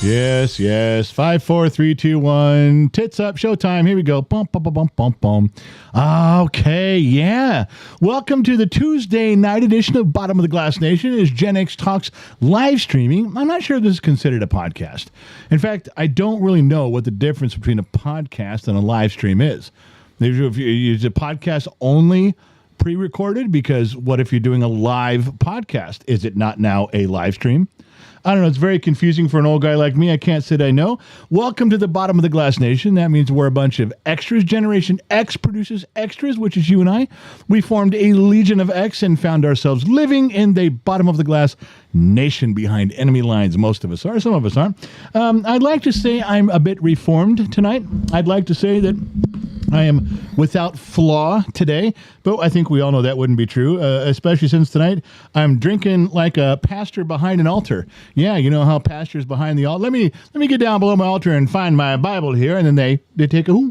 Yes, yes. 5, 4, 3, 2, 1. Tits up. Showtime. Here we go. Bum, bum, bum, bum, bum, bum. Okay, yeah. Welcome to the Tuesday night edition of Bottom of the Glass Nation. It is Gen X Talks live streaming. I'm not sure if this is considered a podcast. In fact, I don't really know what the difference between a podcast and a live stream is. Is a podcast only pre-recorded? Because what if you're doing a live podcast? Is it not now a live stream? I don't know. It's very confusing for an old guy like me. I can't say I know. Welcome to the Bottom of the Glass Nation. That means we're a bunch of extras. Generation X produces extras, which is you and I. We formed a Legion of X and found ourselves living in the bottom of the glass nation behind enemy lines. Most of us are. Some of us aren't. I'd like to say I'm a bit reformed tonight. I'd like to say that I am without flaw today, but I think we all know that wouldn't be true, especially since tonight I'm drinking like a pastor behind an altar. Yeah, you know how pastors behind the altar. Let me get down below my altar and find my Bible here, and then they take a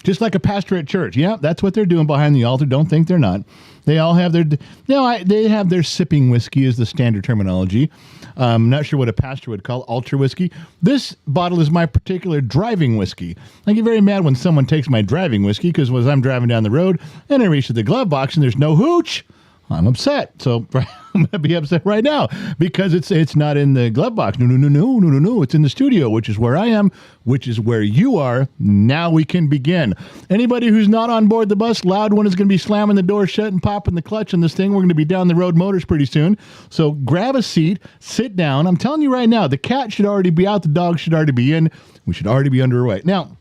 just like a pastor at church. Yeah, that's what they're doing behind the altar. Don't think they're not. They all have they have their sipping whiskey is the standard terminology. I'm not sure what a pastor would call altar whiskey. This bottle is my particular driving whiskey. I get very mad when someone takes my driving whiskey because as I'm driving down the road and I reach to the glove box and there's no hooch, I'm upset. So I'm going to be upset right now because it's not in the glove box. No. It's in the studio, which is where I am, which is where you are. Now we can begin. Anybody who's not on board the bus, Loud One is going to be slamming the door shut and popping the clutch on this thing. We're going to be down the road motors pretty soon. So grab a seat, sit down. I'm telling you right now, the cat should already be out. The dog should already be in. We should already be underway. Now,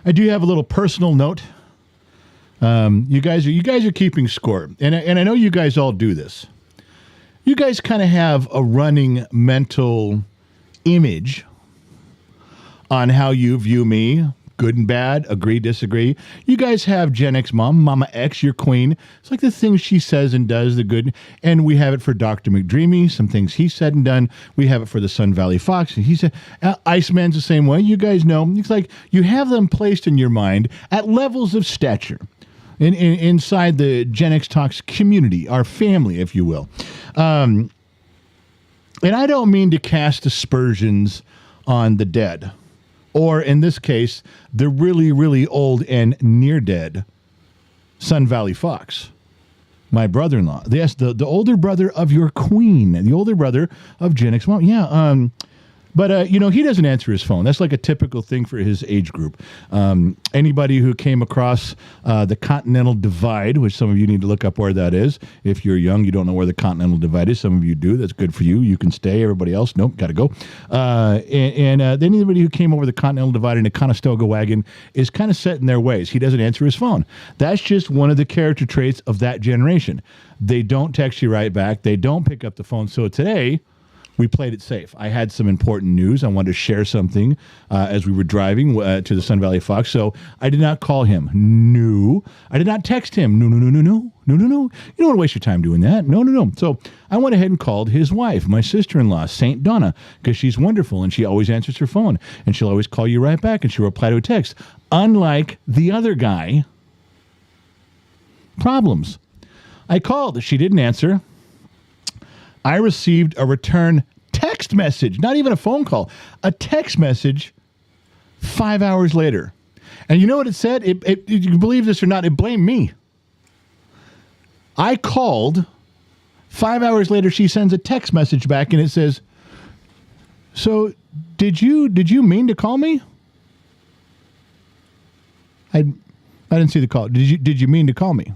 I do have a little personal note. You guys are keeping score, and I know you guys all do this. You guys kind of have a running mental image on how you view me, good and bad, agree, disagree. You guys have Gen X Mom, Mama X, your queen. It's like the things she says and does, the good, and we have it for Dr. McDreamy, some things he said and done. We have it for the Sun Valley Fox. He said, Iceman's the same way. You guys know, it's like you have them placed in your mind at levels of stature. Inside the Gen X Talks community, our family, if you will. And I don't mean to cast aspersions on the dead, or in this case, the really, really old and near dead Sun Valley Fox, my brother-in-law. Yes, the older brother of your queen, the older brother of Gen X Mom. Yeah, but, he doesn't answer his phone. That's like a typical thing for his age group. Anybody who came across the Continental Divide, which some of you need to look up where that is. If you're young, you don't know where the Continental Divide is. Some of you do. That's good for you. You can stay. Everybody else, nope, got to go. Then anybody who came over the Continental Divide in a Conestoga wagon is kind of set in their ways. He doesn't answer his phone. That's just one of the character traits of that generation. They don't text you right back. They don't pick up the phone. So today, we played it safe. I had some important news. I wanted to share something as we were driving to the Sun Valley Fox. So I did not call him. No. I did not text him. No. You don't want to waste your time doing that. No. So I went ahead and called his wife, my sister-in-law, Saint Donna, because she's wonderful and she always answers her phone and she'll always call you right back and she'll reply to a text. Unlike the other guy, problems. I called. She didn't answer. I received a return text message, not even a phone call, a text message 5 hours later. And you know what it said? You believe this or not, it blamed me. I called. 5 hours later, she sends a text message back and it says, so did you mean to call me? I didn't see the call. Did you mean to call me?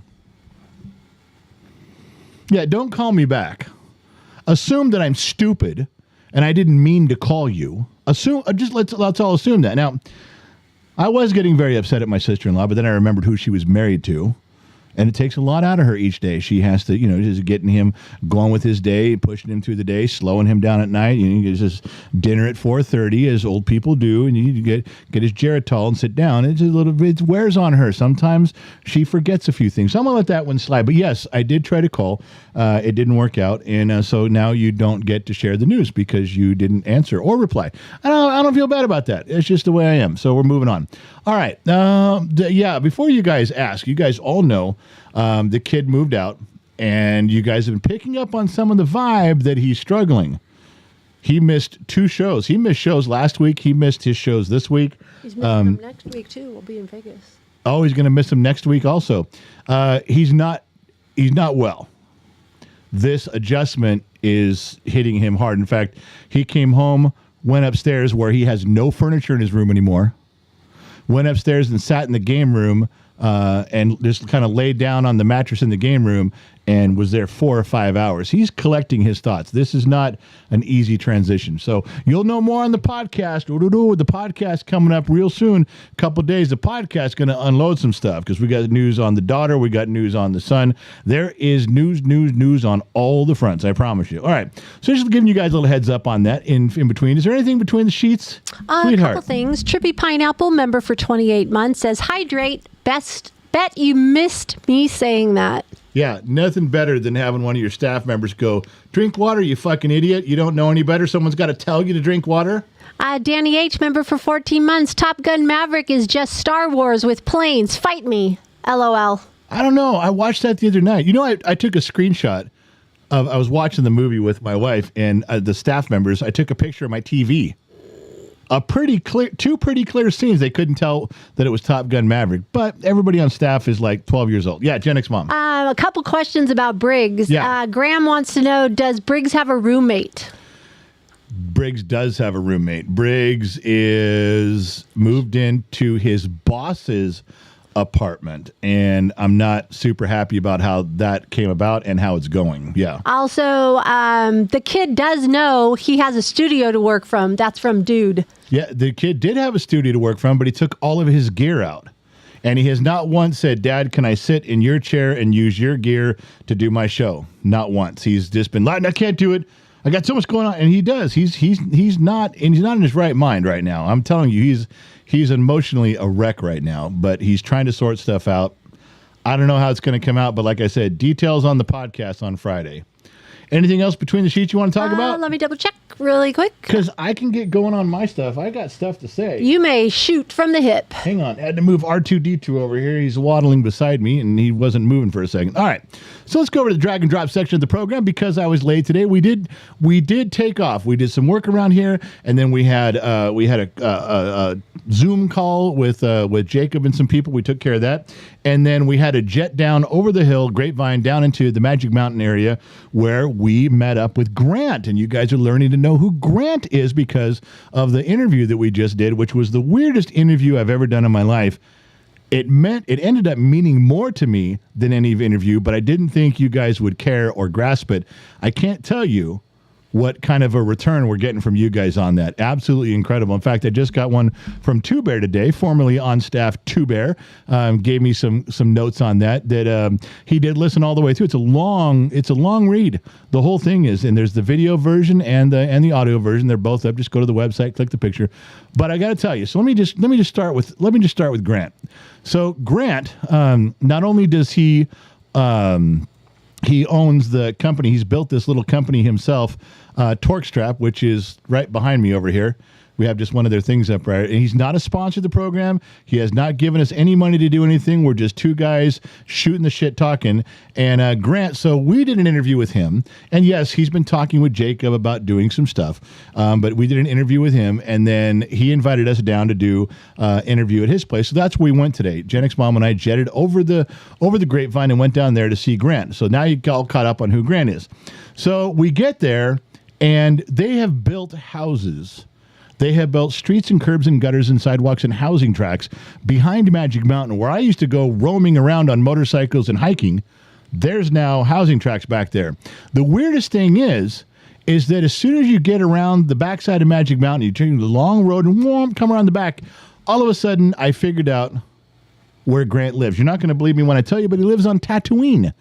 Yeah, don't call me back. Assume that I'm stupid and I didn't mean to call you. Let's all assume that. Now, I was getting very upset at my sister-in-law, but then I remembered who she was married to. And it takes a lot out of her each day. She has to, just getting him going with his day, pushing him through the day, slowing him down at night. You just dinner at 4:30, as old people do, and you need to get his Geritol and sit down. It wears on her. Sometimes she forgets a few things. So I'm going to let that one slide. But yes, I did try to call. It didn't work out. And so now you don't get to share the news because you didn't answer or reply. I don't feel bad about that. It's just the way I am. So we're moving on. All right. Before you guys ask, you guys all know the kid moved out. And you guys have been picking up on some of the vibe that he's struggling. He missed 2 shows. He missed shows last week. He missed his shows this week. He's missing them next week, too. We'll be in Vegas. Oh, he's going to miss them next week also. He's not well. This adjustment is hitting him hard. In fact, he came home, went upstairs where he has no furniture in his room anymore, went upstairs and sat in the game room and just kind of laid down on the mattress in the game room and was there 4 or 5 hours. He's collecting his thoughts. This is not an easy transition. So you'll know more on the podcast. With the podcast coming up real soon, a couple of days, the podcast is going to unload some stuff because we got news on the daughter. We got news on the son. There is news on all the fronts, I promise you. All right. So just giving you guys a little heads up on that in between. Is there anything between the sheets? A couple things. Trippy Pineapple, member for 28 months, says, hydrate. Best bet you missed me saying that. Yeah, nothing better than having one of your staff members go, drink water, you fucking idiot. You don't know any better. Someone's got to tell you to drink water. Danny H., member for 14 months. Top Gun Maverick is just Star Wars with planes. Fight me. LOL. I don't know. I watched that the other night. You know, I took a screenshot of, I was watching the movie with my wife and the staff members. I took a picture of my TV. Two pretty clear scenes. They couldn't tell that it was Top Gun Maverick, but everybody on staff is like 12 years old. Yeah, Gen X mom. A couple questions about Briggs. Yeah. Graham wants to know, does Briggs have a roommate? Briggs does have a roommate. Briggs is moved into his boss's apartment, and I'm not super happy about how that came about and how it's going. Yeah. Also, the kid does know he has a studio to work from. That's from Dude. Yeah, the kid did have a studio to work from, but he took all of his gear out. And he has not once said, Dad, can I sit in your chair and use your gear to do my show? Not once. He's just been like, I can't do it. I got so much going on. And he does. He's not in his right mind right now. I'm telling you, he's emotionally a wreck right now, but he's trying to sort stuff out. I don't know how it's going to come out, but like I said, details on the podcast on Friday. Anything else between the sheets you want to talk about? Let me double check really quick. Because I can get going on my stuff. I got stuff to say. You may shoot from the hip. Hang on. I had to move R2-D2 over here. He's waddling beside me, and he wasn't moving for a second. All right. So let's go over to the drag and drop section of the program. Because I was late today, we did take off. We did some work around here, and then we had a Zoom call with Jacob and some people. We took care of that. And then we had a jet down over the hill, Grapevine, down into the Magic Mountain area where we met up with Grant. And you guys are learning to know who Grant is because of the interview that we just did, which was the weirdest interview I've ever done in my life. It ended up meaning more to me than any interview, but I didn't think you guys would care or grasp it. I can't tell you what kind of a return we're getting from you guys on that. Absolutely incredible. In fact, I just got one from Two Bear today, formerly on staff Two Bear, gave me some notes on that he did listen all the way through. It's a long read. The whole thing is, and there's the video version and the audio version. They're both up. Just go to the website, click the picture. But I got to tell you, so let me just start with Grant. So Grant, not only does he owns the company. He's built this little company himself, Torque Strap, which is right behind me over here. We have just one of their things up right. And he's not a sponsor of the program. He has not given us any money to do anything. We're just two guys shooting the shit talking. And Grant, so we did an interview with him. And yes, he's been talking with Jacob about doing some stuff. But we did an interview with him. And then he invited us down to do interview at his place. So that's where we went today. Gen X Mom and I jetted over the Grapevine and went down there to see Grant. So now you all caught up on who Grant is. So we get there and they have built houses. They have built streets and curbs and gutters and sidewalks and housing tracks behind Magic Mountain, where I used to go roaming around on motorcycles and hiking. There's now housing tracks back there. The weirdest thing is that as soon as you get around the backside of Magic Mountain, you take the long road and come around the back, all of a sudden I figured out where Grant lives. You're not going to believe me when I tell you, but he lives on Tatooine.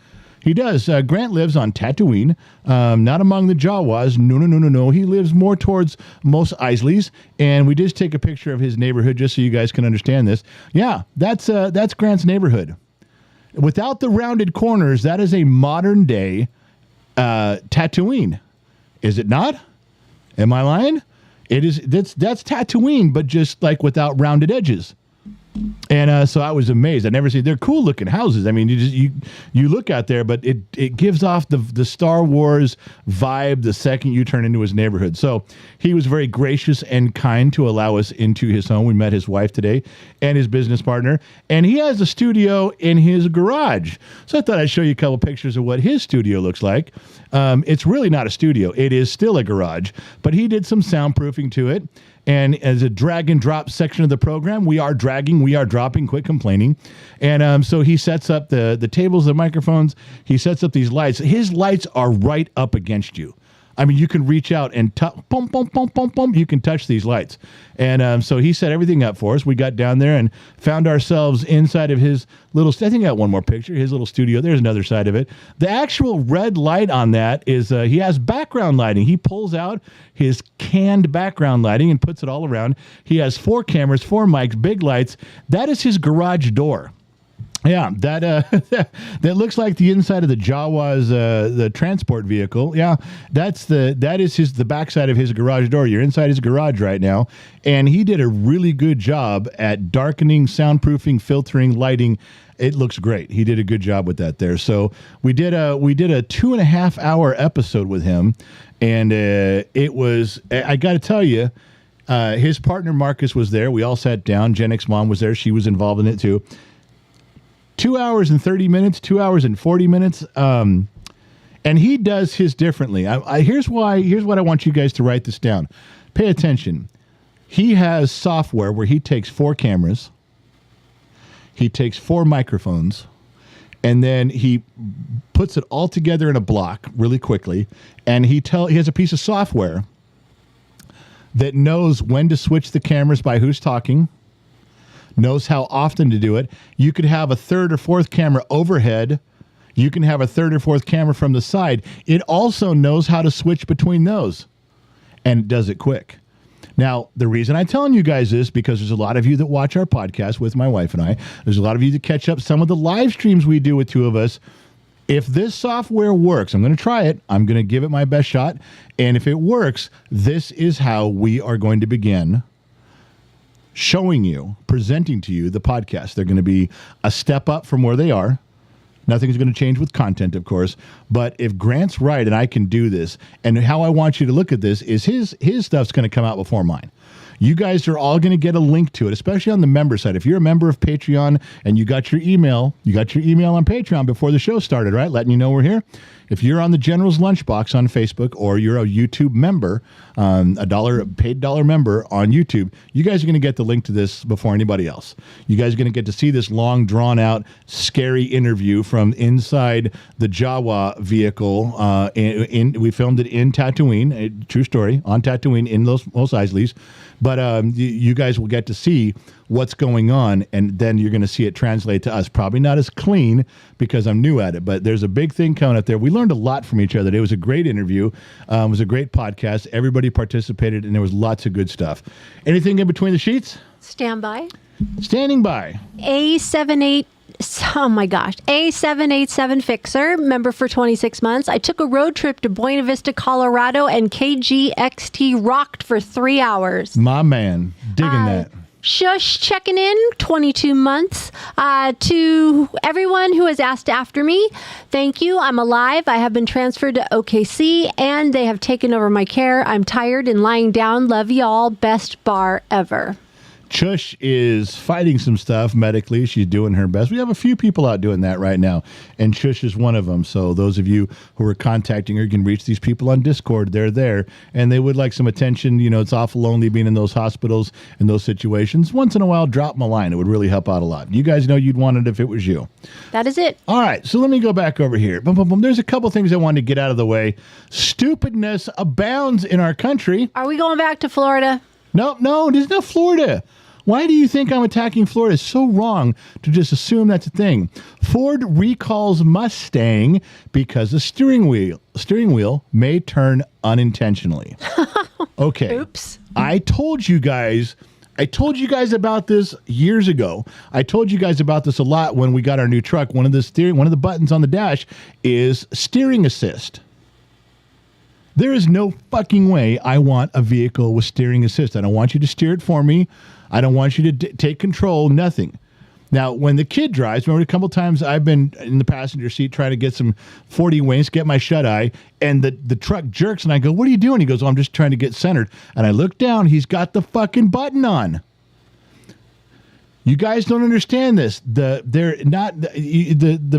He does. Grant lives on Tatooine, not among the Jawas. No. He lives more towards Mos Eisley's, and we just take a picture of his neighborhood just so you guys can understand this. Yeah, that's Grant's neighborhood. Without the rounded corners, that is a modern-day Tatooine. Is it not? Am I lying? It is. That's Tatooine, but just like without rounded edges. And so I was amazed. I never seen. They're cool looking houses. I mean, you look out there, but it gives off the Star Wars vibe the second you turn into his neighborhood. So he was very gracious and kind to allow us into his home. We met his wife today and his business partner, and he has a studio in his garage. So I thought I'd show you a couple pictures of what his studio looks like. It's really not a studio. It is still a garage, but he did some soundproofing to it. And as a drag and drop section of the program, we are dragging, we are dropping, quit complaining. And so he sets up the tables, the microphones. He sets up these lights. His lights are right up against you. I mean, you can reach out and boom, boom, boom, boom, boom. You can touch these lights. And so he set everything up for us. We got down there and found ourselves inside of his little, I think I got one more picture, his little studio. There's another side of it. The actual red light on that is he has background lighting. He pulls out his canned background lighting and puts it all around. He has 4 cameras, 4 mics, big lights. That is his garage door. Yeah, that that looks like the inside of the Jawa's the transport vehicle. Yeah, that is the backside of his garage door. You're inside his garage right now, and he did a really good job at darkening, soundproofing, filtering, lighting. It looks great. He did a good job with that there. So we did a 2.5 hour episode with him, and it was, I got to tell you, his partner Marcus was there. We all sat down. Jennick's mom was there. She was involved in it too. 2 hours and 30 minutes, 2 hours and 40 minutes. And he does his differently. Here's what I want you guys to write this down. Pay attention. He has software where he takes 4 cameras, he takes 4 microphones, and then he puts it all together in a block really quickly. And he has a piece of software that knows when to switch the cameras by who's talking, knows how often to do it. You could have a 3rd or 4th camera overhead. You can have a 3rd or 4th camera from the side. It also knows how to switch between those, and it does it quick. Now, the reason I'm telling you guys this, because there's a lot of you that watch our podcast with my wife and I. There's a lot of you that catch up some of the live streams we do with 2 of us. If this software works, I'm going to try it. I'm going to give it my best shot. And if it works, this is how we are going to begin showing you, presenting to you the podcast. They're going to be a step up from where they are. Nothing's going to change with content, of course. But if Grant's right and I can do this, and how I want you to look at this is his stuff's going to come out before mine. You guys are all going to get a link to it, especially on the member side. If you're a member of Patreon and you got your email on Patreon before the show started, right? Letting you know we're here. If you're on the General's Lunchbox on Facebook, or you're a YouTube member, paid dollar member on YouTube, you guys are going to get the link to this before anybody else. You guys are going to get to see this long, drawn-out, scary interview from inside the Jawa vehicle. We filmed it in Tatooine, true story, on Tatooine in Mos Eisley's. But you guys will get to see what's going on, and then you're going to see it translate to us. Probably not as clean because I'm new at it, but there's a big thing coming up there. We learned a lot from each other. It was a great interview. It was a great podcast. Everybody participated, and there was lots of good stuff. Anything in between the sheets? Stand by. Standing by. A787 Fixer, member for 26 months. I took a road trip to Buena Vista, Colorado, and KGXT rocked for 3 hours. My man, digging that. Shush checking in, 22 months. To everyone who has asked after me, thank you. I'm alive. I have been transferred to OKC, and they have taken over my care. I'm tired and lying down. Love y'all. Best bar ever. Chush is fighting some stuff medically. She's doing her best. We have a few people out doing that right now, and Chush is one of them. So those of you who are contacting her, you can reach these people on Discord. They're there, and they would like some attention. You know, it's awful lonely being in those hospitals and those situations. Once in a while, drop them a line. It would really help out a lot. You guys know you'd want it if it was you. That is it. All right, so let me go back over here. Boom, boom, boom. There's a couple things I wanted to get out of the way. Stupidness abounds in our country. Are we going back to Florida? No, there's no Florida. Why do you think I'm attacking Florida? It's so wrong to just assume that's a thing. Ford recalls Mustang because the steering wheel may turn unintentionally. Okay. Oops. I told you guys about this years ago. I told you guys about this a lot when we got our new truck. One of the buttons on the dash is steering assist. There is no fucking way I want a vehicle with steering assist. I don't want you to steer it for me. I don't want you to take control, nothing. Now, when the kid drives, remember a couple times I've been in the passenger seat trying to get some 40 winks, get my shut-eye, and the truck jerks, and I go, what are you doing? He goes, oh, I'm just trying to get centered. And I look down, he's got the fucking button on. You guys don't understand this. The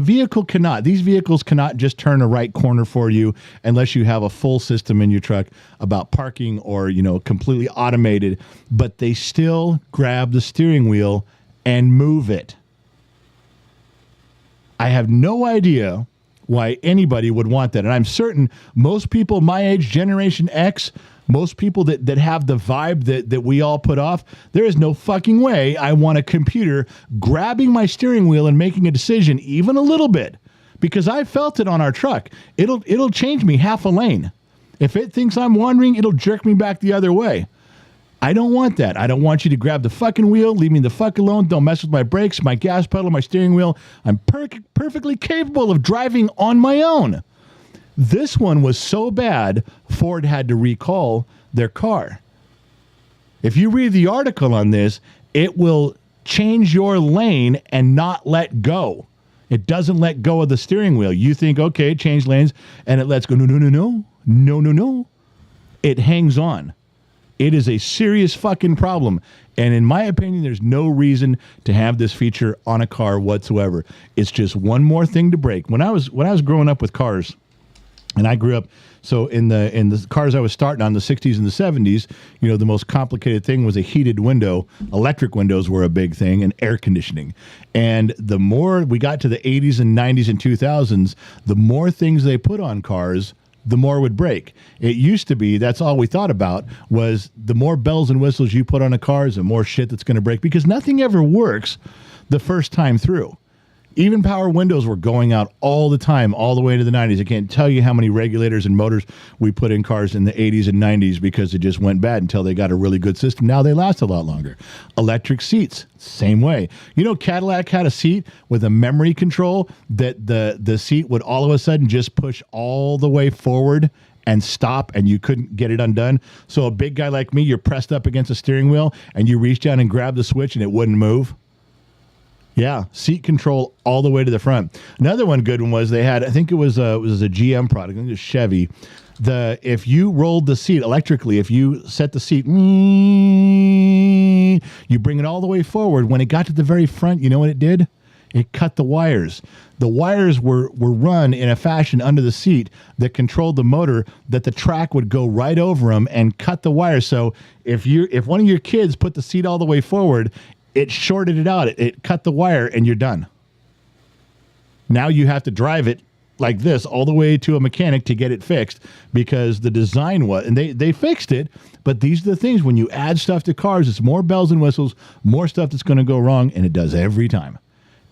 vehicle cannot, these vehicles cannot just turn a right corner for you unless you have a full system in your truck about parking or, completely automated, but they still grab the steering wheel and move it. I have no idea why anybody would want that. And I'm certain most people my age, Generation X, most people that have the vibe that we all put off, there is no fucking way I want a computer grabbing my steering wheel and making a decision even a little bit, because I felt it on our truck. It'll change me half a lane. If it thinks I'm wandering, it'll jerk me back the other way. I don't want that. I don't want you to grab the fucking wheel, leave me the fuck alone, don't mess with my brakes, my gas pedal, my steering wheel. I'm perfectly capable of driving on my own. This one was so bad, Ford had to recall their car. If you read the article on this, it will change your lane and not let go. It doesn't let go of the steering wheel. You think, okay, change lanes, and it lets go. No. It hangs on. It is a serious fucking problem. And in my opinion, there's no reason to have this feature on a car whatsoever. It's just one more thing to break. When I was growing up with cars, and I grew up, so in the cars I was starting on, the 60s and the 70s, the most complicated thing was a heated window. Electric windows were a big thing, and air conditioning. And the more we got to the 80s and 90s and 2000s, the more things they put on cars, the more would break. It used to be, that's all we thought about, was the more bells and whistles you put on a car, the more shit that's going to break, because nothing ever works the first time through. Even power windows were going out all the time, all the way into the 90s. I can't tell you how many regulators and motors we put in cars in the 80s and 90s because it just went bad until they got a really good system. Now they last a lot longer. Electric seats, same way. Cadillac had a seat with a memory control that the seat would all of a sudden just push all the way forward and stop, and you couldn't get it undone. So a big guy like me, you're pressed up against a steering wheel, and you reach down and grab the switch, and it wouldn't move. Yeah, seat control all the way to the front. Another good one was they had, I think it was a GM product, I think it was Chevy. If you rolled the seat electrically, if you set the seat, you bring it all the way forward. When it got to the very front, you know what it did? It cut the wires. The wires were run in a fashion under the seat that controlled the motor, that the track would go right over them and cut the wires. So if one of your kids put the seat all the way forward, it shorted it out. It cut the wire, and you're done. Now you have to drive it like this all the way to a mechanic to get it fixed, because the design was, and they fixed it, but these are the things. When you add stuff to cars, it's more bells and whistles, more stuff that's going to go wrong, and it does every time.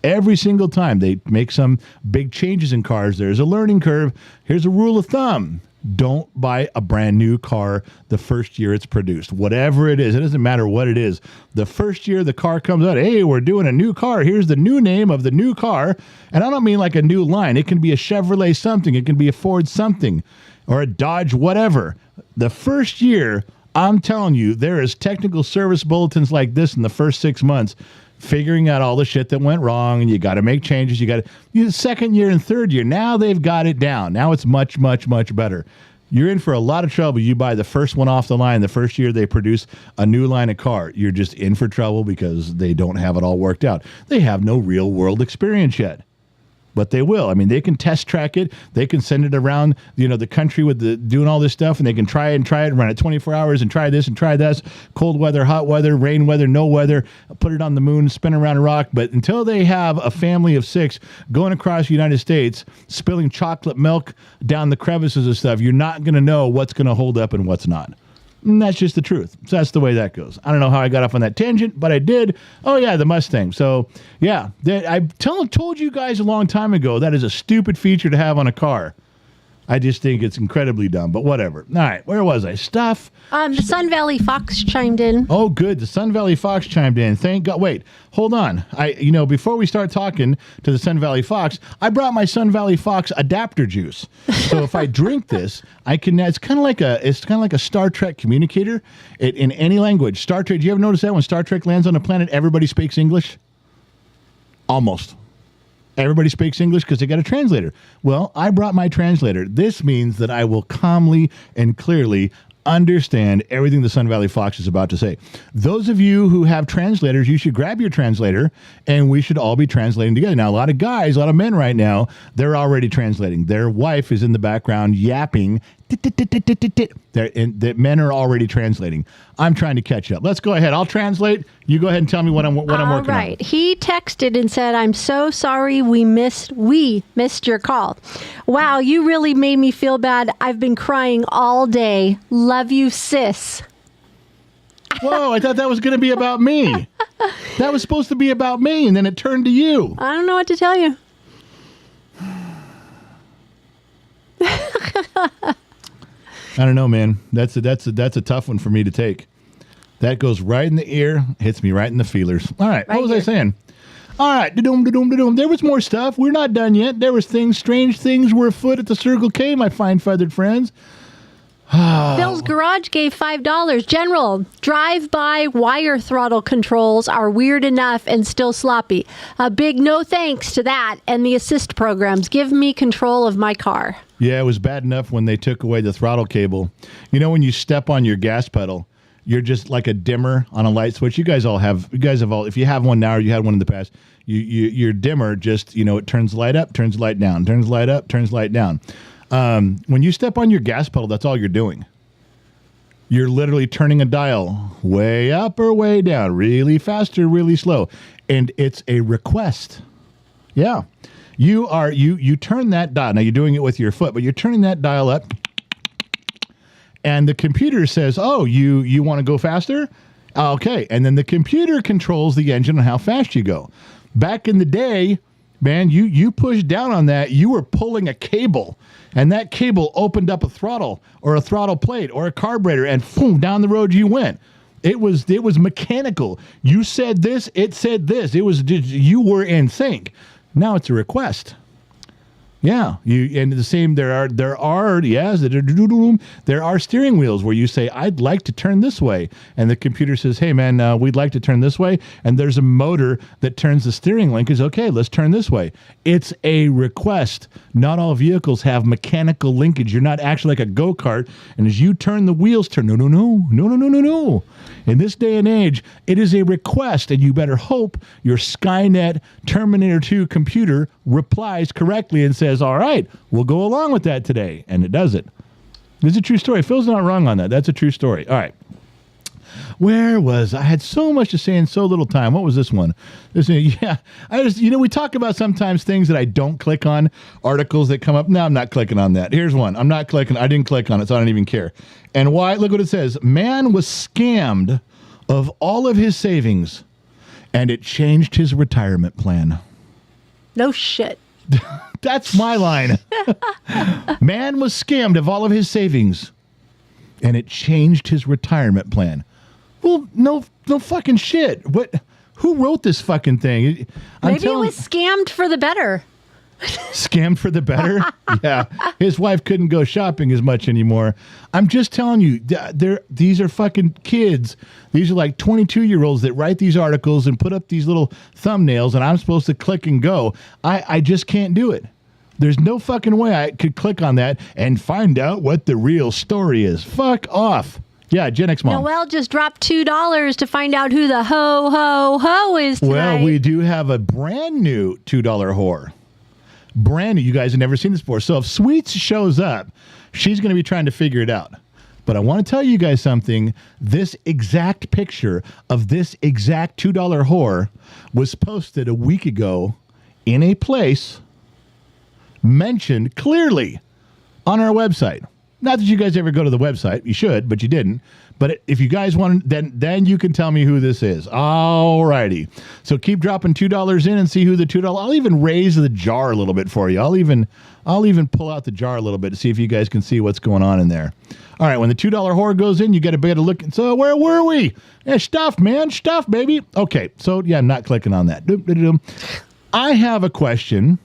Every single time they make some big changes in cars, there's a learning curve. Here's a rule of thumb. Don't buy a brand new car the first year it's produced. Whatever it is, it doesn't matter what it is. The first year the car comes out, hey, we're doing a new car. Here's the new name of the new car. And I don't mean like a new line. It can be a Chevrolet something. It can be a Ford something or a Dodge whatever. The first year, I'm telling you, there is technical service bulletins like this in the first 6 months, figuring out all the shit that went wrong, and you got to make changes. You got to, second year and third year, now they've got it down. Now it's much, much, much better. You're in for a lot of trouble. You buy the first one off the line, the first year they produce a new line of car, you're just in for trouble because they don't have it all worked out. They have no real world experience yet. But they will. I mean, they can test track it. They can send it around, the country with doing all this stuff, and they can try it, run it 24 hours and try this and try that. Cold weather, hot weather, rain weather, no weather, put it on the moon, spin around a rock. But until they have a family of 6 going across the United States, spilling chocolate milk down the crevices and stuff, you're not going to know what's going to hold up and what's not. And that's just the truth. So that's the way that goes. I don't know how I got off on that tangent, but I did. Oh, yeah, the Mustang. So, yeah, I told you guys a long time ago that is a stupid feature to have on a car. I just think it's incredibly dumb, but whatever. All right, where was I? Stuff. The Sun Valley Fox chimed in. Oh, good. The Sun Valley Fox chimed in. Thank God. Wait, hold on. Before we start talking to the Sun Valley Fox, I brought my Sun Valley Fox adapter juice. So if I drink this, I can. It's kind of like a Star Trek communicator in any language. Star Trek. Do you ever notice that when Star Trek lands on a planet, everybody speaks English? Almost. Everybody speaks English because they got a translator. Well, I brought my translator. This means that I will calmly and clearly understand everything the Sun Valley Fox is about to say. Those of you who have translators, you should grab your translator and we should all be translating together. Now, a lot of guys, a lot of men right now, they're already translating. Their wife is in the background yapping. The men are already translating. I'm trying to catch up. Let's go ahead. I'll translate. You go ahead and tell me what I'm working on. All right. He texted and said, "I'm so sorry we missed your call. Wow, you really made me feel bad. I've been crying all day. Love you, sis." Whoa, I thought that was going to be about me. That was supposed to be about me, and then it turned to you. I don't know what to tell you. I don't know, man. That's a tough one for me to take. That goes right in the ear, hits me right in the feelers. All right, what was I saying? All right, da-doom, da-doom, da-doom. There was more stuff. We're not done yet. There was strange things were afoot at the Circle K, my fine feathered friends. Bill's Garage gave $5. General, drive-by wire throttle controls are weird enough and still sloppy. A big no thanks to that and the assist programs. Give me control of my car. Yeah, it was bad enough when they took away the throttle cable. You know, when you step on your gas pedal, you're just like a dimmer on a light switch. You guys have all, if you have one now or you had one in the past, your dimmer just, it turns light up, turns light down, turns light up, turns light down. When you step on your gas pedal, that's all you're doing. You're literally turning a dial way up or way down, really fast or really slow. And it's a request. Yeah. You turn that dial. Now you're doing it with your foot, but you're turning that dial up and the computer says, "Oh, you want to go faster?" Okay. And then the computer controls the engine on how fast you go. Back in the day, man, you pushed down on that, you were pulling a cable, and that cable opened up a throttle or a throttle plate or a carburetor, and boom, down the road you went. It was mechanical. You said this, it said this. You were in sync. Now it's a request. Yeah, and the same. There are steering wheels where you say, "I'd like to turn this way," and the computer says, "Hey man, we'd like to turn this way," and there's a motor that turns the steering link. Is okay. Let's turn this way. It's a request. Not all vehicles have mechanical linkage. You're not actually like a go-kart, and as you turn the wheels, turn. No. In this day and age, it is a request, and you better hope your Skynet Terminator 2 computer replies correctly and says, "All right, we'll go along with that today," and it does it. It's a true story. Phil's not wrong on that. That's a true story. All right. Where was I? Had so much to say in so little time. What was this one? We talk about sometimes things that I don't click on, articles that come up. No, I'm not clicking on that. Here's one. I'm not clicking. I didn't click on it, so I don't even care. And why? Look what it says. Man was scammed of all of his savings, and it changed his retirement plan. No shit. That's my line. Man was scammed of all of his savings, and it changed his retirement plan. Well, no fucking shit. What? Who wrote this fucking thing? Maybe it was scammed for the better. Scammed for the better? Yeah. His wife couldn't go shopping as much anymore. I'm just telling you, these are fucking kids. These are like 22-year-olds that write these articles and put up these little thumbnails, and I'm supposed to click and go. I just can't do it. There's no fucking way I could click on that and find out what the real story is. Fuck off. Yeah, Gen X Mom. Noelle just dropped $2 to find out who the ho is tonight. Well, we do have a brand new $2 whore. Brand new. You guys have never seen this before. So if Sweets shows up, she's going to be trying to figure it out. But I want to tell you guys something. This exact picture of this exact $2 whore was posted a week ago in a place mentioned clearly on our website. Not that you guys ever go to the website. You should, but you didn't. But if you guys want, then you can tell me who this is. All righty. So keep dropping $2 in and see who the $2. I'll even raise the jar a little bit for you. I'll even pull out the jar a little bit to see if you guys can see what's going on in there. All right. When the $2 whore goes in, you get a better look. So where were we? Yeah, stuff, man. Stuff, baby. Okay. So yeah, I'm not clicking on that. I have a question.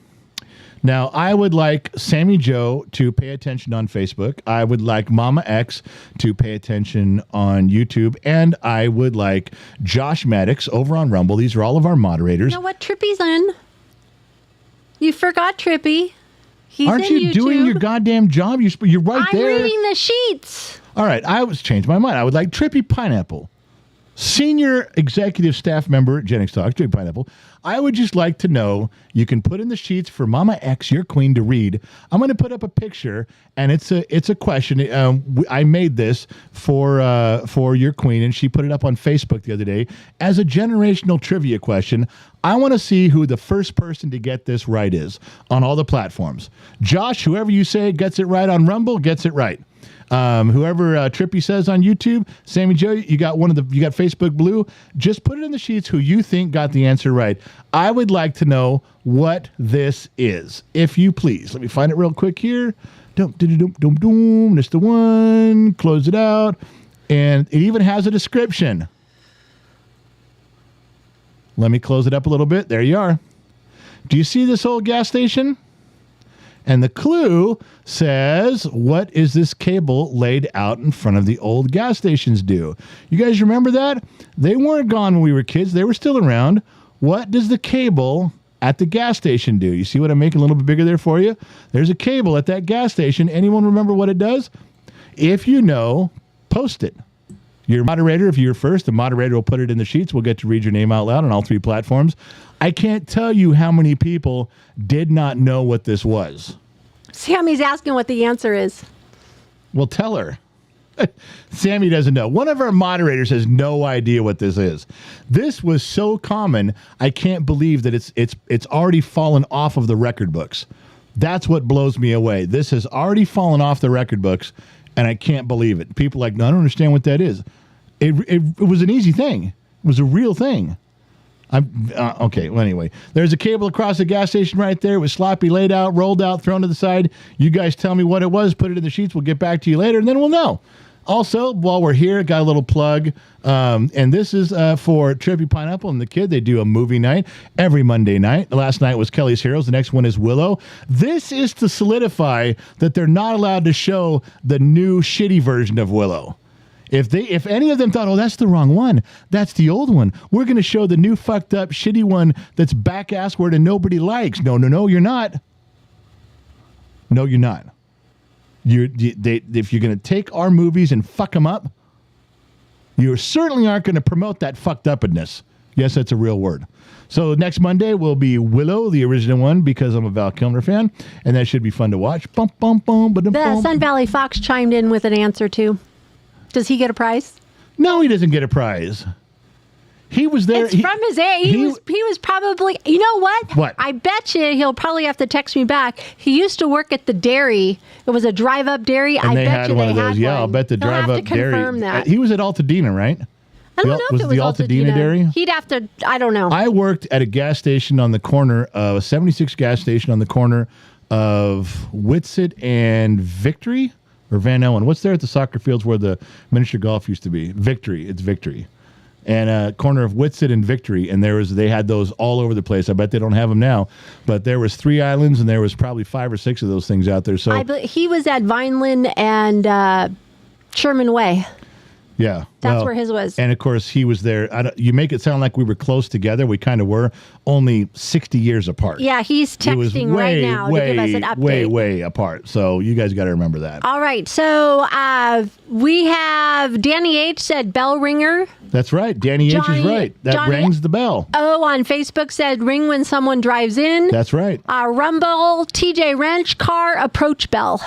Now, I would like Sammy Joe to pay attention on Facebook. I would like Mama X to pay attention on YouTube. And I would like Josh Maddox over on Rumble. These are all of our moderators. You know what? Trippy's in. You forgot Trippy. He's Aren't in you YouTube. doing your goddamn job? You're right there. I'm reading the sheets. All right. I was changed my mind. I would like Trippy Pineapple. Senior executive staff member at Genix Talks, Trippy Pineapple. I would just like to know, you can put in the sheets for Mama X, your queen, to read. I'm going to put up a picture, and it's a question. I made this for your queen, and she put it up on Facebook the other day as a generational trivia question. I want to see who the first person to get this right is on all the platforms. Josh, whoever you say gets it right on Rumble, gets it right. Whoever Trippy says on YouTube, Sammy Joe, you got Facebook Blue. Just put it in the sheets who you think got the answer right. I would like to know what this is, if you please. Let me find it real quick here. That's the one. Close it out. And it even has a description. Let me close it up a little bit. There you are. Do you see this old gas station? And the clue says, what is this cable laid out in front of the old gas stations do? You guys remember that? They weren't gone when we were kids. They were still around. What does the cable at the gas station do? You see what I'm making a little bit bigger there for you? There's a cable at that gas station. Anyone remember what it does? If you know, post it. Your moderator, if you're first, the moderator will put it in the sheets. We'll get to read your name out loud on all three platforms. I can't tell you how many people did not know what this was. Sammy's asking what the answer is. Well, tell her. Sammy doesn't know. One of our moderators has no idea what this is. This was so common, I can't believe that it's already fallen off of the record books. That's what blows me away. This has already fallen off the record books, and I can't believe it. People are like, no, I don't understand what that is. It was an easy thing. It was a real thing. Okay, well, anyway, there's a cable across the gas station right there. It was sloppy, laid out, rolled out, thrown to the side. You guys tell me what it was, put it in the sheets. We'll get back to you later, and then we'll know. Also, while we're here, got a little plug, and this is for Trippy Pineapple and the Kid. They do a movie night every Monday night. Last night was Kelly's Heroes. The next one is Willow. This is to solidify that they're not allowed to show the new shitty version of Willow. If any of them thought, oh, that's the wrong one, that's the old one, we're going to show the new fucked up shitty one that's back assward and nobody likes. No, you're not. No, you're not. If you're going to take our movies and fuck them up, you certainly aren't going to promote that fucked upness. Yes, that's a real word. So next Monday will be Willow, the original one, because I'm a Val Kilmer fan, and that should be fun to watch. The Sun Valley Fox chimed in with an answer too. Does he get a prize? No, he doesn't get a prize. He was there. It's from his age. He was probably, you know what? What? I bet you he'll probably have to text me back. He used to work at the dairy. It was a drive-up dairy. And I they bet had you one they of those. had Yeah, one. I'll bet the He'll drive-up have to dairy. confirm that. He was at Altadena, right? I don't know if it was Altadena dairy. He'd have to, I don't know. I worked at a gas station on the corner of a 76 gas station on the corner of Whitsett and Victory. Or Van Ellen. What's there at the soccer fields where the miniature golf used to be? Victory. It's Victory. And corner of Whitsett and Victory. And they had those all over the place. I bet they don't have them now. But there was 3 islands, and there was probably 5 or 6 of those things out there. So he was at Vineland and Sherman Way. Yeah. That's where his was. And, of course, he was there. You make it sound like we were close together. We kind of were, only 60 years apart. Yeah, he's texting right now to give us an update. Way apart. So you guys got to remember that. All right. So we have Danny H. said bell ringer. That's right. Danny H. is right. That rings the bell. Oh, on Facebook said ring when someone drives in. That's right. Rumble, TJ Wrench, car approach bell.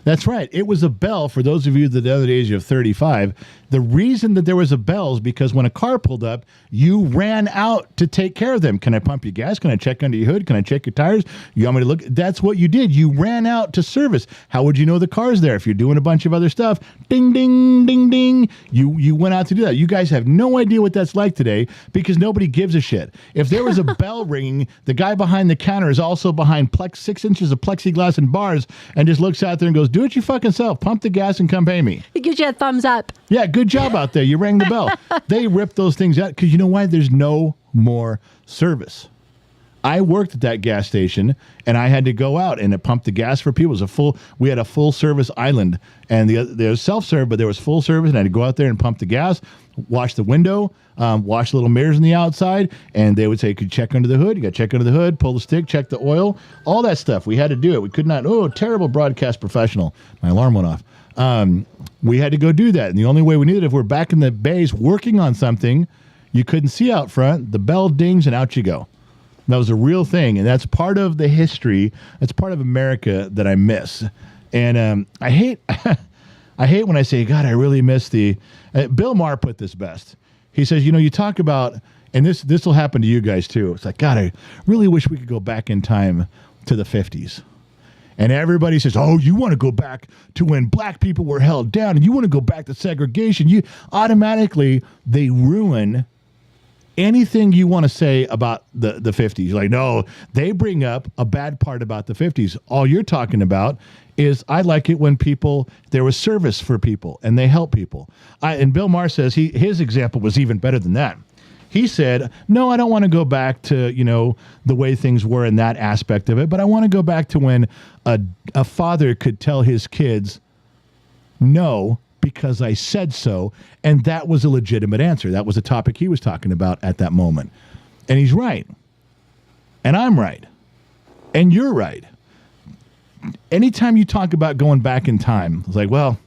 That's right. It was a bell for those of you that are under the age of 35. The reason that there was a bell is because when a car pulled up, you ran out to take care of them. Can I pump your gas? Can I check under your hood? Can I check your tires? You want me to look? That's what you did. You ran out to service. How would you know the car's there if you're doing a bunch of other stuff? Ding, ding, ding, ding. You went out to do that. You guys have no idea what that's like today because nobody gives a shit. If there was a bell ringing, the guy behind the counter is also behind 6 inches of plexiglass and bars and just looks out there and goes, do it you fucking self. Pump the gas and come pay me. It gives you a thumbs up. Yeah, good job out there. You rang the bell. They ripped those things out because you know why? There's no more service. I worked at that gas station and I had to go out and it pumped the gas for people. It was we had a full service island and there was self-serve, but there was full service and I had to go out there and pump the gas, wash the window, wash the little mirrors on the outside. And they would say, could you check under the hood? You got to check under the hood, pull the stick, check the oil, all that stuff. We had to do it. We could not, terrible broadcast professional. My alarm went off. We had to go do that. And the only way we knew that if we're back in the bays working on something, you couldn't see out front, the bell dings and out you go. That was a real thing. And that's part of the history. That's part of America that I miss. And I hate when I say, God, I really miss Bill Maher put this best. He says, you talk about, and this will happen to you guys too. It's like, God, I really wish we could go back in time to the 50s. And everybody says, oh, you want to go back to when black people were held down and you want to go back to segregation. You automatically, they ruin anything you want to say about the 50s. You're like, no, they bring up a bad part about the 50s. All you're talking about is I like it when there was service for people and they help people. And Bill Maher says his example was even better than that. He said, no, I don't want to go back to, the way things were in that aspect of it, but I want to go back to when a father could tell his kids, no, because I said so, and that was a legitimate answer. That was a topic he was talking about at that moment. And he's right. And I'm right. And you're right. Anytime you talk about going back in time, it's like, well,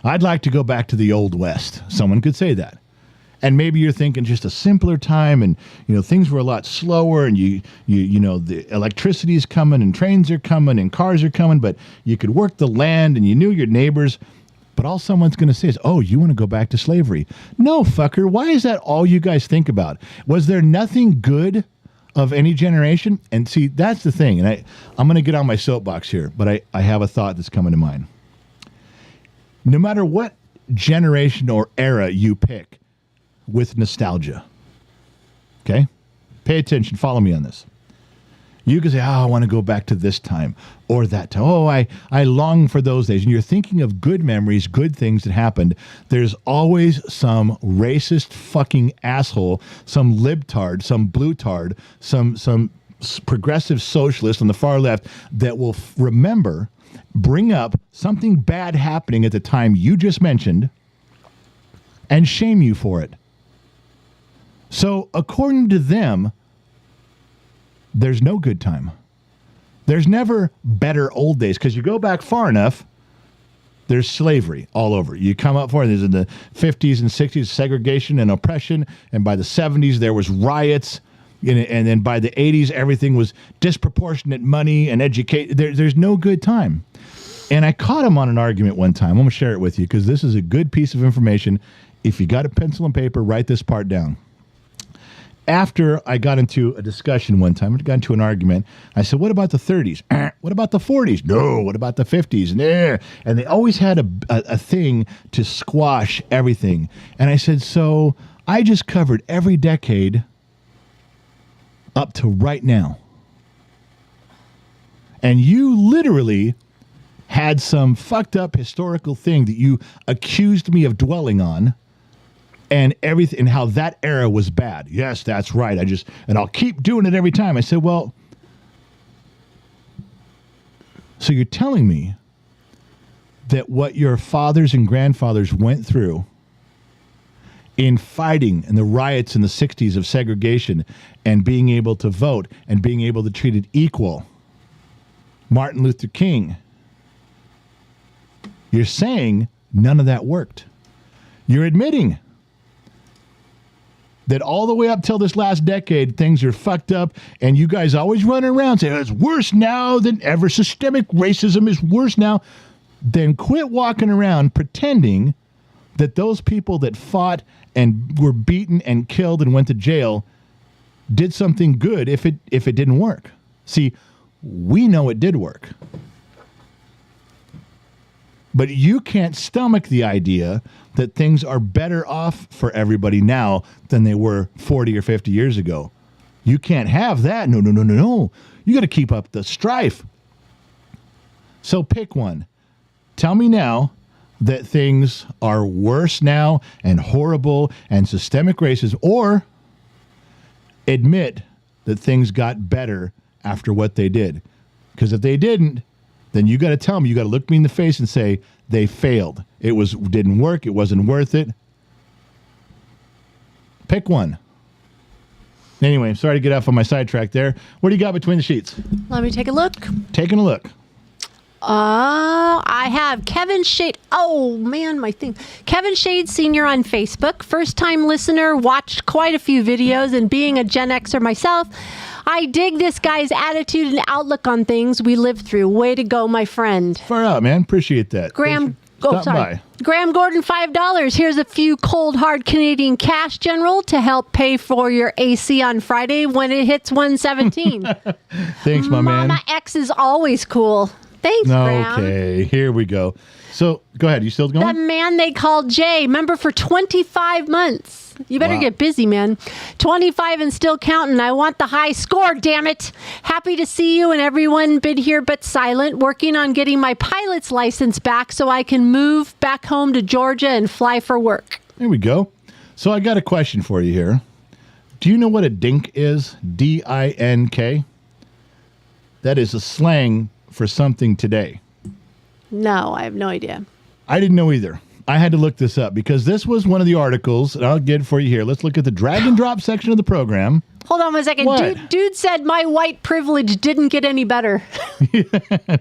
I'd like to go back to the Old West. Someone could say that. And maybe you're thinking just a simpler time and, things were a lot slower and the electricity is coming and trains are coming and cars are coming, but you could work the land and you knew your neighbors. But all someone's going to say is, oh, you want to go back to slavery? No, fucker. Why is that all you guys think about? Was there nothing good of any generation? And see, that's the thing. And I'm going to get on my soapbox here, but I have a thought that's coming to mind. No matter what generation or era you pick with nostalgia, okay? Pay attention. Follow me on this. You can say, I want to go back to this time or that time. Oh, I long for those days. And you're thinking of good memories, good things that happened. There's always some racist fucking asshole, some libtard, some bluetard, some progressive socialist on the far left that will bring up something bad happening at the time you just mentioned and shame you for it. So according to them, there's no good time. There's never better old days because you go back far enough, there's slavery all over. You come up for it. There's in the 50s and 60s, segregation and oppression. And by the 70s, there was riots. And then by the 80s, everything was disproportionate money and education. There's no good time. And I caught him on an argument one time. I'm going to share it with you because this is a good piece of information. If you got a pencil and paper, write this part down. After I got into a discussion one time, I got into an argument. I said, what about the 30s? What about the 40s? No, what about the 50s? And they always had a thing to squash everything. And I said, so I just covered every decade up to right now. And you literally had some fucked up historical thing that you accused me of dwelling on. And everything, and how that era was bad. Yes, that's right. And I'll keep doing it every time. I said, well, so you're telling me that what your fathers and grandfathers went through in fighting and the riots in the 60s of segregation and being able to vote and being able to treat it equal, Martin Luther King, you're saying none of that worked. You're admitting that all the way up till this last decade, things are fucked up, and you guys always run around saying it's worse now than ever. Systemic racism is worse now. then quit walking around pretending that those people that fought and were beaten and killed and went to jail did something good if it didn't work. See, we know it did work. But you can't stomach the idea that things are better off for everybody now than they were 40 or 50 years ago. You can't have that. No. You got to keep up the strife. So pick one. Tell me now that things are worse now and horrible and systemic racism, or admit that things got better after what they did. Because if they didn't, then you got to tell me, you got to look me in the face and say they failed. It didn't work. It wasn't worth it. Pick one. Anyway, sorry to get off on my sidetrack there. What do you got between the sheets? Let me take a look. Taking a look. I have Kevin Shade. Oh, man, my thing. Kevin Shade Sr. on Facebook. First-time listener, watched quite a few videos, and being a Gen Xer myself, I dig this guy's attitude and outlook on things we live through. Way to go, my friend. Far out, man. Appreciate that. Graham, Stop by. Graham Gordon, $5. Here's a few cold, hard Canadian cash, General, to help pay for your AC on Friday when it hits 117. Thanks, my man. Mama X is always cool. Thanks, Graham. Okay, here we go. So, go ahead. You still going? That man they called Jay, member for 25 months. You better get busy, man. 25 and still counting. I want the high score, damn it. Happy to see you and everyone been here but silent, working on getting my pilot's license back so I can move back home to Georgia and fly for work. There we go. So, I got a question for you here. Do you know what a DINK is? D-I-N-K? That is a slang for something today. No, I have no idea. I didn't know either. I had to look this up because this was one of the articles, and I'll get it for you here. Let's look at the drag and drop section of the program. Hold on 1 second. What? Dude said my white privilege didn't get any better.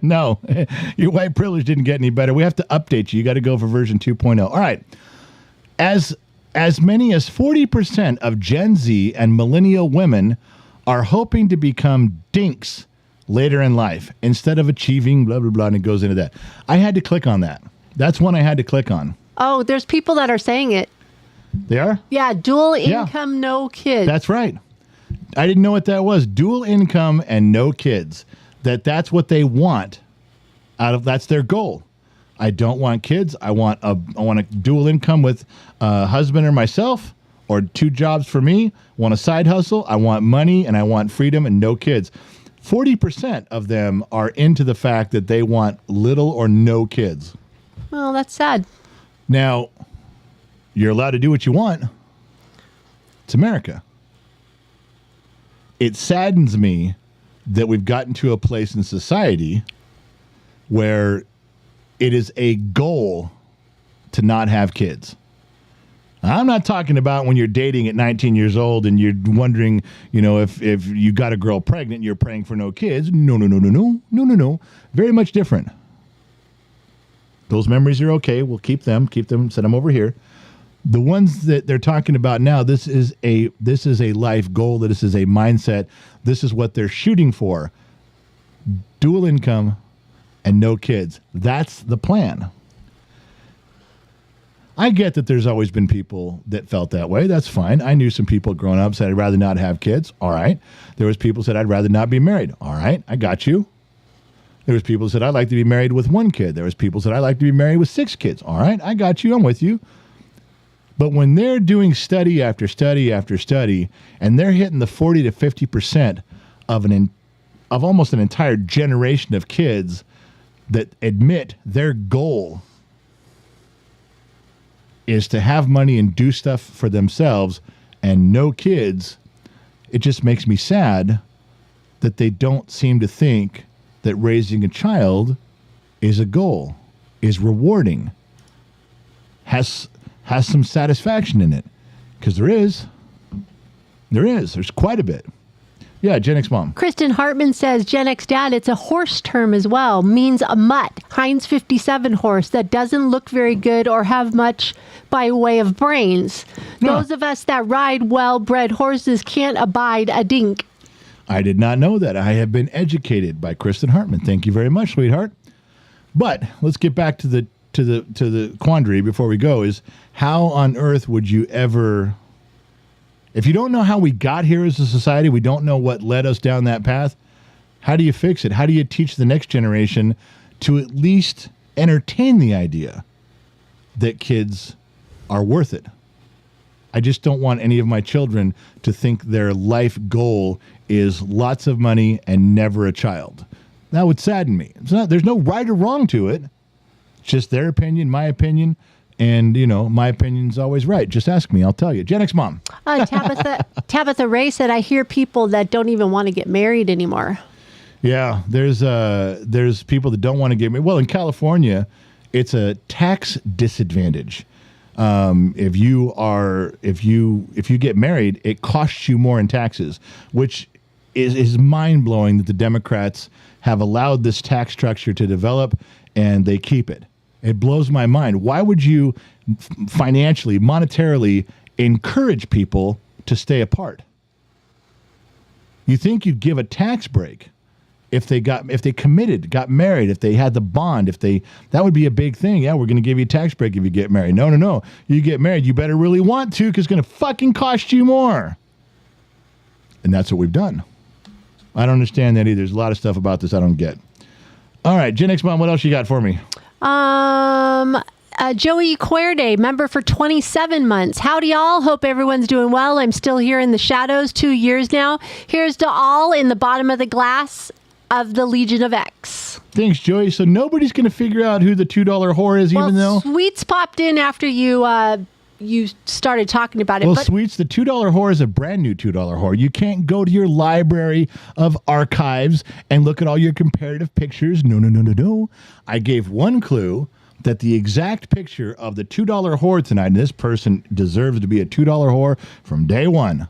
No, your white privilege didn't get any better. We have to update you. You got to go for version 2.0. All right. As many as 40% of Gen Z and millennial women are hoping to become dinks later in life instead of achieving blah, blah, blah, and it goes into that. I had to click on that. That's one I had to click on. Oh, there's people that are saying it. They are? Yeah, dual income, no kids. That's right. I didn't know what that was. Dual income and no kids. That's what they want. That's their goal. I don't want kids. I want a dual income with a husband or myself, or 2 jobs for me. I want a side hustle. I want money and I want freedom and no kids. 40% of them are into the fact that they want little or no kids. Well, that's sad. Now, you're allowed to do what you want. It's America. It saddens me that we've gotten to a place in society where it is a goal to not have kids. I'm not talking about when you're dating at 19 years old and you're wondering, if you got a girl pregnant and you're praying for no kids. No. Very much different. Those memories are okay. We'll keep them, set them over here. The ones that they're talking about now, this is a life goal. This is a mindset. This is what they're shooting for. Dual income and no kids. That's the plan. I get that there's always been people that felt that way. That's fine. I knew some people growing up said, I'd rather not have kids. All right. There was people said, I'd rather not be married. All right. I got you. There was people said, I'd like to be married with 1 kid. There was people said, I'd like to be married with 6 kids. All right. I got you. I'm with you. But when they're doing study after study after study, and they're hitting the 40 to 50% of almost an entire generation of kids that admit their goal is to have money and do stuff for themselves and no kids, it just makes me sad that they don't seem to think that raising a child is a goal, is rewarding, has some satisfaction in it. Because there's quite a bit. Yeah, Gen X mom. Kristen Hartman says, Gen X dad, it's a horse term as well. Means a mutt. Heinz 57 horse that doesn't look very good or have much by way of brains. Those of us that ride well-bred horses can't abide a dink. I did not know that. I have been educated by Kristen Hartman. Thank you very much, sweetheart. But let's get back to the quandary before we go. Is how on earth would you ever, if you don't know how we got here as a society, we don't know what led us down that path. How do you fix it? How do you teach the next generation to at least entertain the idea that kids are worth it? I just don't want any of my children to think their life goal is lots of money and never a child. That would sadden me. There's no right or wrong to it. It's just their opinion, my opinion, and, my opinion's always right. Just ask me. I'll tell you. Gen X Mom. Tabitha Ray said, I hear people that don't even want to get married anymore. Yeah, there's people that don't want to get married. Well, in California, it's a tax disadvantage. If you get married, it costs you more in taxes, which is mind blowing that the Democrats have allowed this tax structure to develop and they keep it. It blows my mind. Why would you financially, monetarily encourage people to stay apart? You think you'd give a tax break if they committed, got married, if they had the bond, that would be a big thing. Yeah, we're going to give you a tax break if you get married. No. You get married, you better really want to, because it's going to fucking cost you more. And that's what we've done. I don't understand that either. There's a lot of stuff about this I don't get. All right, Gen X Mom, what else you got for me? Joey Cuerde, member for 27 months. Howdy, y'all. Hope everyone's doing well. I'm still here in the shadows 2 years now. Here's to all in the bottom of the glass of the Legion of X. Thanks, Joey. So nobody's going to figure out who the $2 whore is, even though... Sweets popped in after you started talking about it. Well, Sweets, the $2 whore is a brand new $2 whore. You can't go to your library of archives and look at all your comparative pictures. No. I gave one clue that the exact picture of the $2 whore tonight, and this person deserves to be a $2 whore from day one.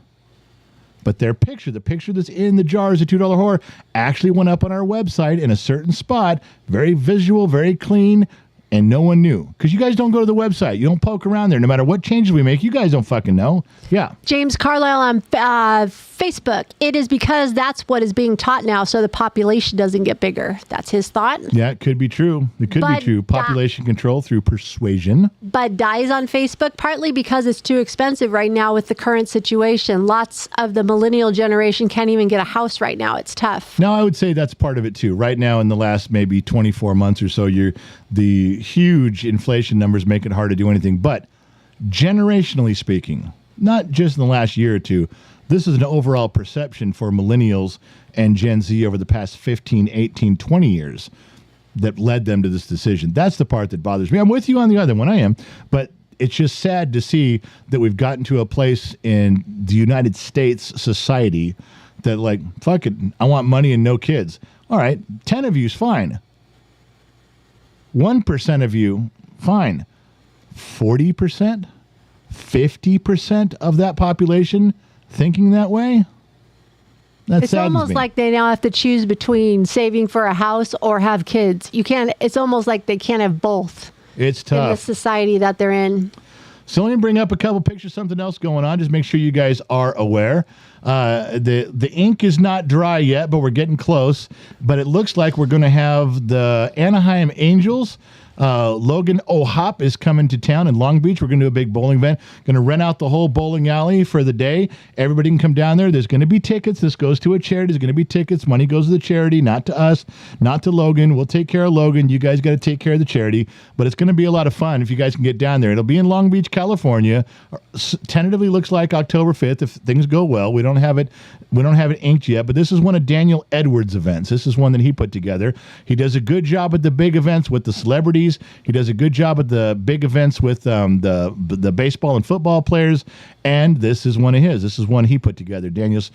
But their picture, the picture that's in the jar is a $2 whore, actually went up on our website in a certain spot, very visual, very clean, and no one knew. Because you guys don't go to the website. You don't poke around there. No matter what changes we make, you guys don't fucking know. Yeah. James Carlisle on Facebook. It is because that's what is being taught now, so the population doesn't get bigger. That's his thought. Yeah, it could be true. It could be true. Population control through persuasion. Bud dies on Facebook, partly because it's too expensive right now with the current situation. Lots of the millennial generation can't even get a house right now. It's tough. No, I would say that's part of it too. Right now, in the last maybe 24 months or so, the huge inflation numbers make it hard to do anything. But generationally speaking, not just in the last year or two, this is an overall perception for millennials and Gen Z over the past 15, 18, 20 years that led them to this decision. That's the part that bothers me. I'm with you on the other one. I am. But it's just sad to see that we've gotten to a place in the United States society that, like, fuck it, I want money and no kids. All right, 10 of you is fine. 1% of you, fine. 40%? 50% of that population thinking that way? It's almost like they now have to choose between saving for a house or have kids. It's almost like they can't have both. It's tough. In the society that they're in. So let me bring up a couple pictures, something else going on. Just make sure you guys are aware. The ink is not dry yet, but we're getting close. But it looks like we're going to have the Anaheim Angels. Logan O'Hop is coming to town in Long Beach. We're going to do a big bowling event. Going to rent out the whole bowling alley for the day. Everybody can come down there. There's going to be tickets. This goes to a charity. There's going to be tickets. Money goes to the charity, not to us, not to Logan. We'll take care of Logan. You guys got to take care of the charity. But it's going to be a lot of fun if you guys can get down there. It'll be in Long Beach, California. Tentatively looks like October 5th if things go well. We don't have it inked yet, but this is one of Daniel Edwards' events. This is one that he put together. He does a good job at the big events with the celebrities. He does a good job at the big events with the baseball and football players, and this is one of his. This is one he put together. Daniel's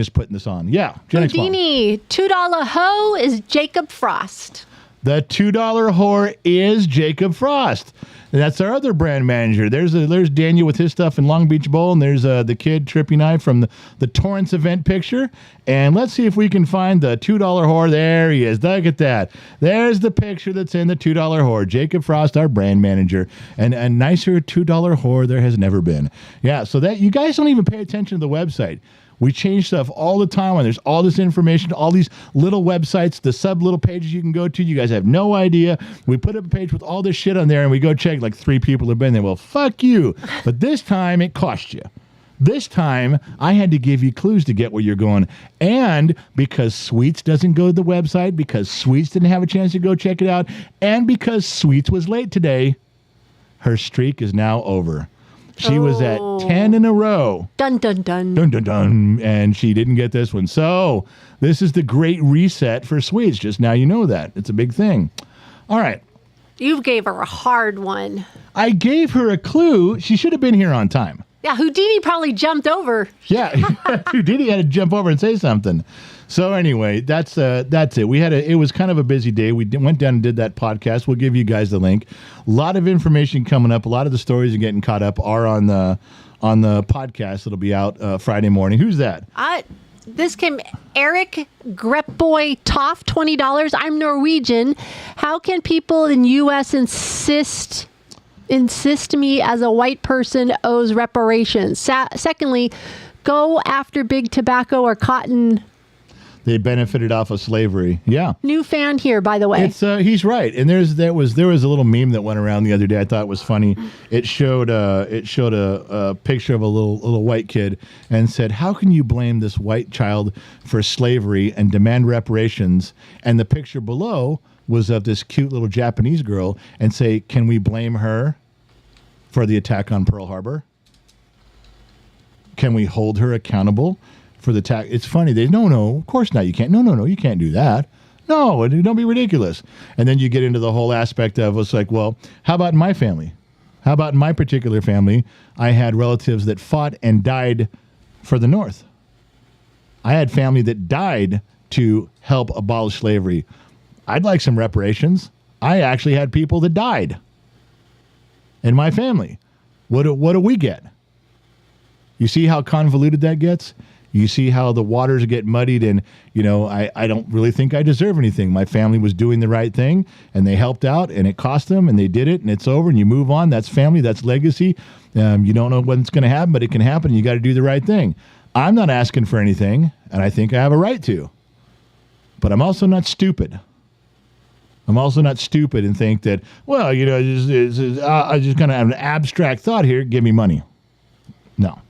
putting this on. Yeah. Houdini, $2 hoe is Jacob Frost. The $2 whore is Jacob Frost. And that's our other brand manager. There's Daniel with his stuff in Long Beach Bowl, and there's the kid Trippy and I from the Torrance event picture. And let's see if we can find the $2 whore. There he is. Look at that. There's the picture that's in the $2 whore. Jacob Frost, our brand manager, and a nicer $2 whore there has never been. Yeah, so that you guys don't even pay attention to the website. We change stuff all the time, and there's all this information, all these little websites, the little pages you can go to. You guys have no idea. We put up a page with all this shit on there, and we go check, like 3 people have been there. Well, fuck you. But this time, it cost you. This time, I had to give you clues to get where you're going. And because Sweets doesn't go to the website, because Sweets didn't have a chance to go check it out, and because Sweets was late today, her streak is now over. She was at 10 in a row. Dun, dun, dun. Dun, dun, dun. And she didn't get this one. So this is the great reset for Sweets. Just now you know that. It's a big thing. All right. You gave her a hard one. I gave her a clue. She should have been here on time. Yeah, Houdini probably jumped over. Yeah, Houdini had to jump over and say something. So anyway, that's it. It was kind of a busy day. We went down and did that podcast. We'll give you guys the link. A lot of information coming up. A lot of the stories are getting caught up are on the podcast. It'll be out Friday morning. Who's that? This came Eric Grepboy Toff, $20. I'm Norwegian. How can people in U.S. insist me as a white person owes reparations? Secondly, go after big tobacco or cotton. They benefited off of slavery. Yeah. New fan here, by the way. It's he's right. And there was a little meme that went around the other day. I thought it was funny. It showed a picture of a little white kid and said, "How can you blame this white child for slavery and demand reparations?" And the picture below was of this cute little Japanese girl and say, "Can we blame her for the attack on Pearl Harbor? Can we hold her accountable for the attack?" It's funny. No, of course not. You can't. No, you can't do that. No, don't be ridiculous. And then you get into the whole aspect of it's like, well, how about in my family? How about in my particular family? I had relatives that fought and died for the North. I had family that died to help abolish slavery. I'd like some reparations. I actually had people that died in my family. What do we get? You see how convoluted that gets? You see how the waters get muddied, and I don't really think I deserve anything. My family was doing the right thing, and they helped out, and it cost them, and they did it, and it's over, and you move on. That's family. That's legacy. You don't know when it's going to happen, but it can happen, and you got to do the right thing. I'm not asking for anything, and I think I have a right to. But I'm also not stupid. I'm also not stupid and think that, well, I just kind of have an abstract thought here. Give me money. No,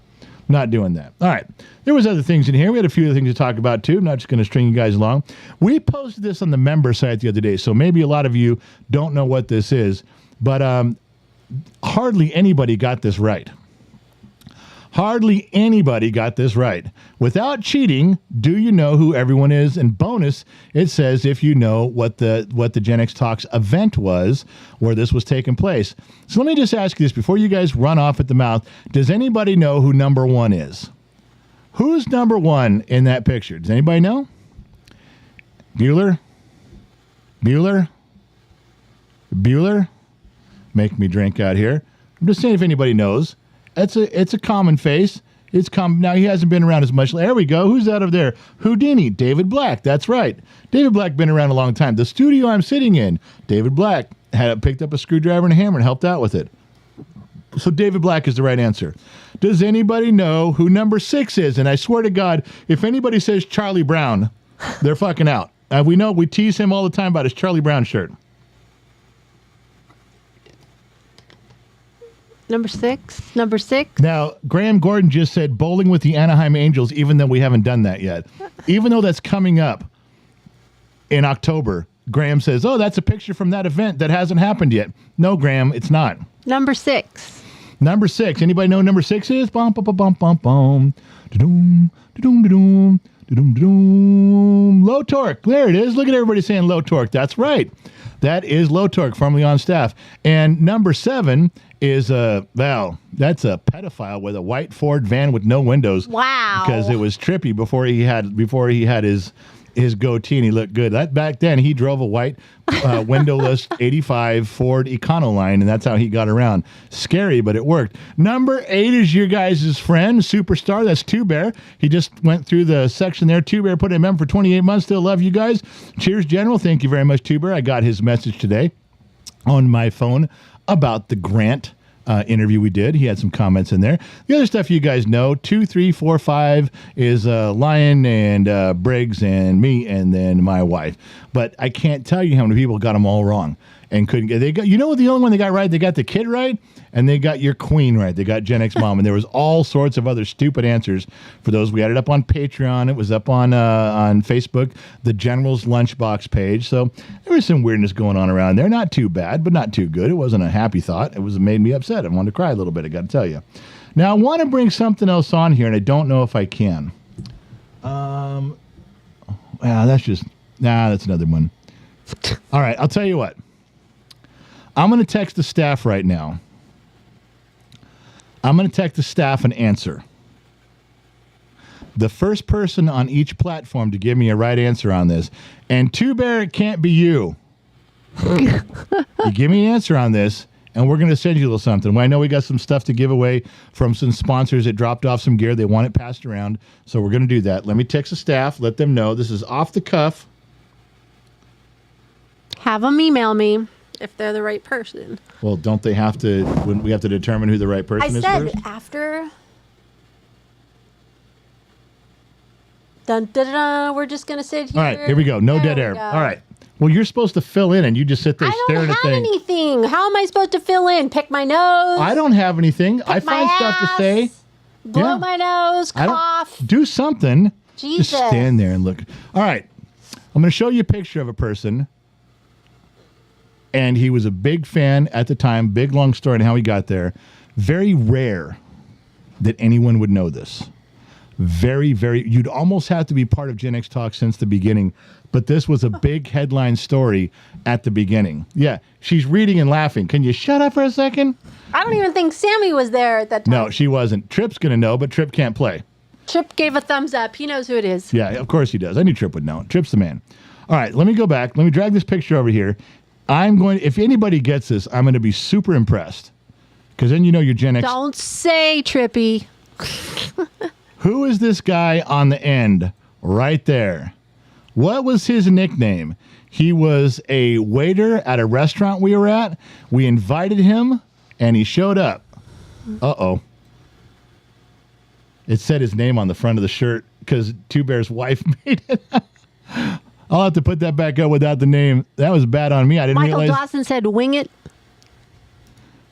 not doing that. All right. There was other things in here. We had a few other things to talk about, too. I'm not just going to string you guys along. We posted this on the member site the other day, so maybe a lot of you don't know what this is, but hardly anybody got this right. Hardly anybody got this right. Without cheating, do you know who everyone is? And bonus, it says if you know what the Gen X Talks event was where this was taking place. So let me just ask you this before you guys run off at the mouth. Does anybody know who number 1 is? Who's number 1 in that picture? Does anybody know? Bueller? Make me drink out here. I'm just saying if anybody knows. It's a common face. It's common. Now, he hasn't been around as much. There we go. Who's that over there? Houdini. David Black. That's right. David Black been around a long time. The studio I'm sitting in, David Black had picked up a screwdriver and a hammer and helped out with it. So David Black is the right answer. Does anybody know who number 6 is? And I swear to God, if anybody says Charlie Brown, they're fucking out. We tease him all the time about his Charlie Brown shirt. Number six. Now, Graham Gordon just said bowling with the Anaheim Angels, even though we haven't done that yet. Even though that's coming up in October, Graham says, oh, that's a picture from that event that hasn't happened yet. No, Graham, it's not. Number 6. Anybody know who number 6 is? Bum, bum, bum, bum, bum, bum. Da-dum, da-dum, da-dum, da-dum, da-dum. Low Torque. There it is. Look at everybody saying Low Torque. That's right. That is Low Torque, formerly on staff. And number 7 is that's a pedophile with a white Ford van with no windows. Wow. Because it was trippy before he had his goatee and he looked good. That back then he drove a white windowless 85 Ford Econoline, and that's how he got around. Scary, but it worked. Number 8 is your guys' friend, superstar. That's Two Bear. He just went through the section there. Two Bear put him in for 28 months. Still love you guys. Cheers, General. Thank you very much, Two Bear. I got his message today on my phone about the grant interview we did. He had some comments in there. The other stuff you guys know, 2, 3, 4, 5 is Lion and Briggs and me and then my wife. But I can't tell you how many people got them all wrong and couldn't get. They got, you know what the only one they got right? They got the kid right, and they got your queen right. They got Gen X mom, and there was all sorts of other stupid answers for those. We had it up on Patreon. It was up on Facebook, the General's Lunchbox page. So there was some weirdness going on around there. Not too bad, but not too good. It wasn't a happy thought. It made me upset. I wanted to cry a little bit. I got to tell you. Now I want to bring something else on here, and I don't know if I can. That's another one. All right, I'll tell you what. I'm going to text the staff right now. I'm going to text the staff an answer. The first person on each platform to give me a right answer on this, and Two Bear, it can't be you. You give me an answer on this, and we're going to send you a little something. Well, I know we got some stuff to give away from some sponsors that dropped off some gear. They want it passed around, so we're going to do that. Let me text the staff, let them know. This is off the cuff. Have them email me if they're the right person. Well, don't they have to, when we have to determine who the right person is I said first? after. Dun, dun, dun, dun, we're just going to sit here. All right, here we go. No There dead we air. go. All right. Well, you're supposed to fill in, and you just sit there I staring don't at have things. anything. How am I supposed to fill in? Pick my nose? I don't have anything. I pick my find stuff to ass, say. Blow Yeah. my nose, I don't cough. do something. Jesus. Just stand there and look. All right. I'm going to show you a picture of a person. And he was a big fan at the time. Big, long story on how he got there. Very rare that anyone would know this. Very, very. You'd almost have to be part of Gen X Talk since the beginning. But this was a big headline story at the beginning. Yeah. She's reading and laughing. Can you shut up for a second? I don't even think Sammy was there at that time. No, she wasn't. Trip's going to know, but Trip can't play. Trip gave a thumbs up. He knows who it is. Yeah, of course he does. I knew Trip would know. Trip's the man. All right, let me go back. Let me drag this picture over here. If anybody gets this, I'm going to be super impressed. Because then you know you're Gen X. Don't say Trippy. Who is this guy on the end right there? What was his nickname? He was a waiter at a restaurant we were at. We invited him, and he showed up. Uh-oh. It said his name on the front of the shirt because Two Bear's wife made it. I'll have to put that back up without the name. That was bad on me. I didn't Michael realize. Dawson said, wing it.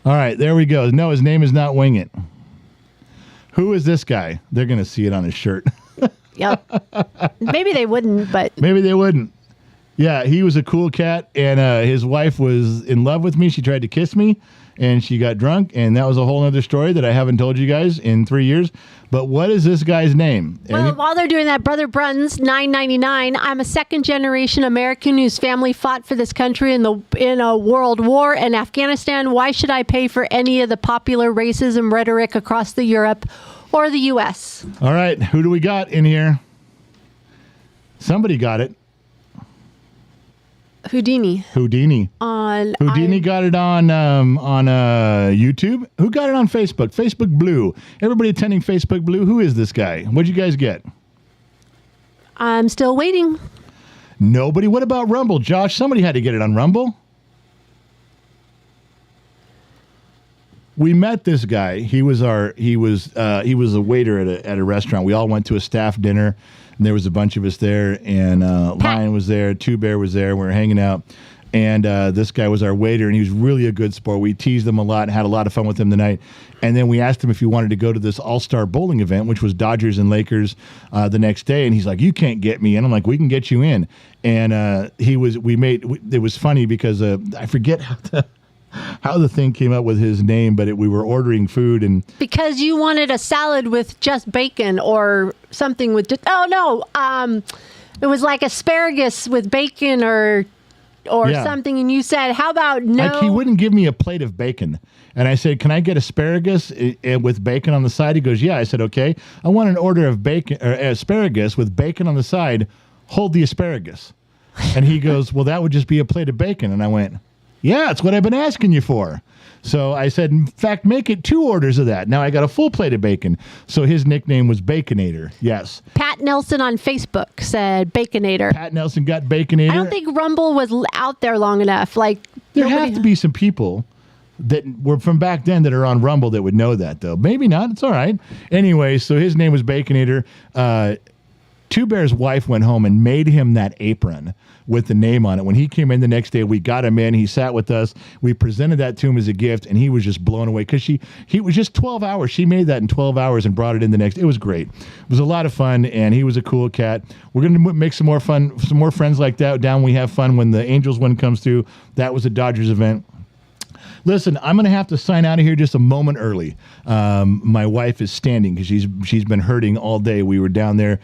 All right, there we go. No, his name is not Wing It. Who is this guy? They're going to see it on his shirt. Yep. Maybe they wouldn't, but Maybe they wouldn't. Yeah, he was a cool cat, and his wife was in love with me. She tried to kiss me, and she got drunk, and that was a whole other story that I haven't told you guys in 3 years. But what is this guy's name? well, while they're doing that, Brother Bruns, $9.99. I'm a second-generation American whose family fought for this country in a world war in Afghanistan. Why should I pay for any of the popular racism rhetoric across the Europe or the U.S.? All right, who do we got in here? Somebody got it. Houdini. Houdini got it on YouTube. Who got it on Facebook? Facebook Blue. Everybody attending Facebook Blue. Who is this guy? What'd you guys get? I'm still waiting. Nobody. What about Rumble, Josh? Somebody had to get it on Rumble. We met this guy. He was a waiter at a restaurant. We all went to a staff dinner. And there was a bunch of us there, and Lion was there, Two Bear was there. We were hanging out, and this guy was our waiter, and he was really a good sport. We teased him a lot and had a lot of fun with him tonight. And then we asked him if he wanted to go to this all-star bowling event, which was Dodgers and Lakers the next day. And he's like, "You can't get me in." I'm like, "We can get you in." And it was funny because I forget how the thing came up with his name, but we were ordering food and Because you wanted a salad with just bacon or something with just, it was like asparagus with bacon or Yeah. something, and you said, how about no? like he wouldn't give me a plate of bacon. And I said, "Can I get asparagus with bacon on the side?" He goes, "Yeah." I said, "Okay. I want an order of bacon or asparagus with bacon on the side. Hold the asparagus." And he goes, "Well, that would just be a plate of bacon." And I went, "Yeah, it's what I've been asking you for." So I said, "In fact, make it 2 orders of that." Now I got a full plate of bacon. So his nickname was Baconator. Yes. Pat Nelson on Facebook said Baconator. Pat Nelson got Baconator. I don't think Rumble was out there long enough. Like There have to be some people that were from back then that are on Rumble that would know that, though. Maybe not. It's all right. Anyway, so his name was Baconator. Two Bear's wife went home and made him that apron with the name on it. When he came in the next day, we got him in. He sat with us. We presented that to him as a gift, and he was just blown away because he was just 12 hours. She made that in 12 hours and brought it in the next. It was great. It was a lot of fun, and he was a cool cat. We're going to make some more friends like that down. We have fun when the Angels one comes through. That was a Dodgers event. Listen, I'm going to have to sign out of here just a moment early. My wife is standing because she's been hurting all day. We were down there,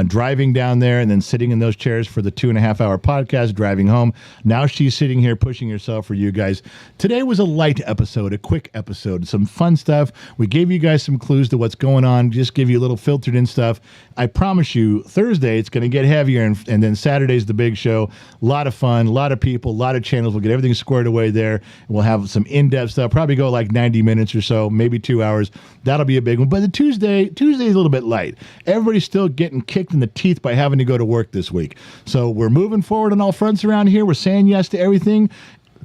driving down there, and then sitting in those chairs for the 2.5-hour podcast, driving home. Now she's sitting here pushing herself for you guys. Today was a light episode, a quick episode, some fun stuff. We gave you guys some clues to what's going on, just give you a little filtered in stuff. I promise you, Thursday it's going to get heavier, and then Saturday's the big show. A lot of fun, a lot of people, a lot of channels. We'll get everything squared away there. We'll have some in-depth stuff, probably go like 90 minutes or so, maybe 2 hours. That'll be a big one. But the Tuesday's a little bit light. Everybody's still getting kicked in the teeth by having to go to work this week. So we're moving forward on all fronts around here. We're saying yes to everything.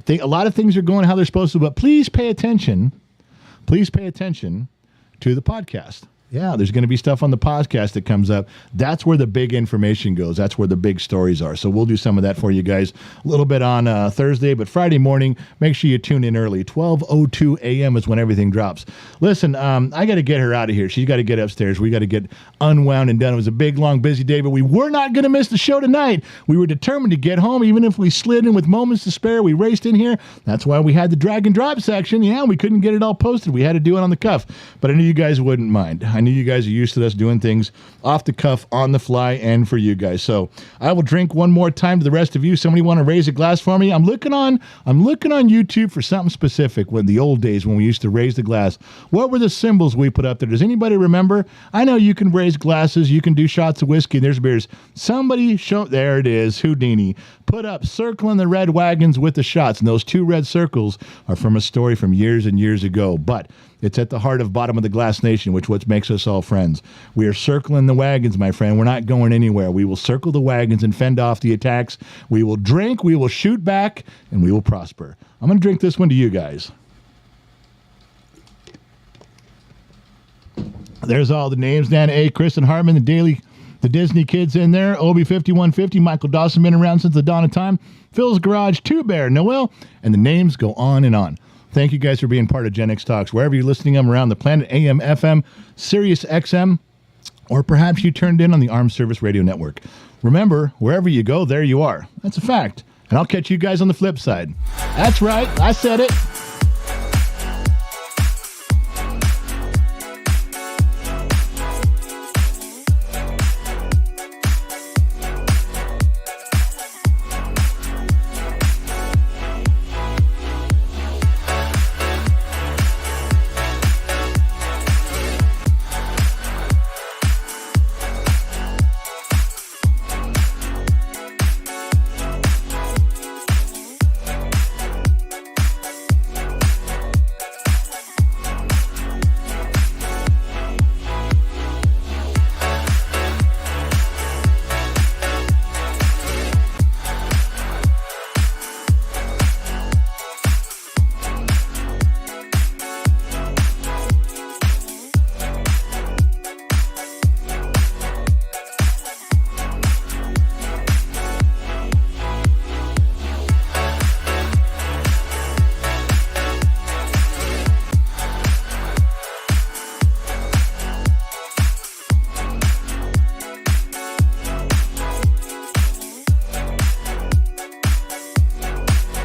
A lot of things are going how they're supposed to, but please pay attention. Please pay attention to the podcast. Yeah, there's going to be stuff on the podcast that comes up. That's where the big information goes. That's where the big stories are. So we'll do some of that for you guys a little bit on Thursday, but Friday morning, make sure you tune in early. 12:02 a.m. is when everything drops. Listen, I got to get her out of here. She's got to get upstairs. We got to get unwound and done. It was a big, long, busy day, but we were not going to miss the show tonight. We were determined to get home, even if we slid in with moments to spare. We raced in here. That's why we had the drag and drop section. Yeah, we couldn't get it all posted. We had to do it on the cuff, but I knew you guys wouldn't mind. I knew you guys are used to us doing things off the cuff, on the fly, and for you guys. So I will drink one more time to the rest of you. Somebody want to raise a glass for me? I'm looking on YouTube for something specific. When the old days when we used to raise the glass, what were the symbols we put up there? Does anybody remember? I know you can raise glasses. You can do shots of whiskey. There's beers. Somebody show. There it is. Houdini put up circling the red wagons with the shots, and those two red circles are from a story from years and years ago. But it's at the heart of Bottom of the Glass Nation, which what makes us all friends. We are circling the wagons, my friend. We're not going anywhere. We will circle the wagons and fend off the attacks. We will drink, we will shoot back, and we will prosper. I'm going to drink this one to you guys. There's all the names. Nana A., Kristen Hartman, the Disney kids in there. Obi5150, Michael Dawson, been around since the dawn of time. Phil's Garage, Two Bear, Noel, and the names go on and on. Thank you guys for being part of Gen X Talks. Wherever you're listening them around the planet, AM, FM, Sirius XM, or perhaps you turned in on the Armed Service Radio Network. Remember, wherever you go, there you are. That's a fact. And I'll catch you guys on the flip side. That's right. I said it.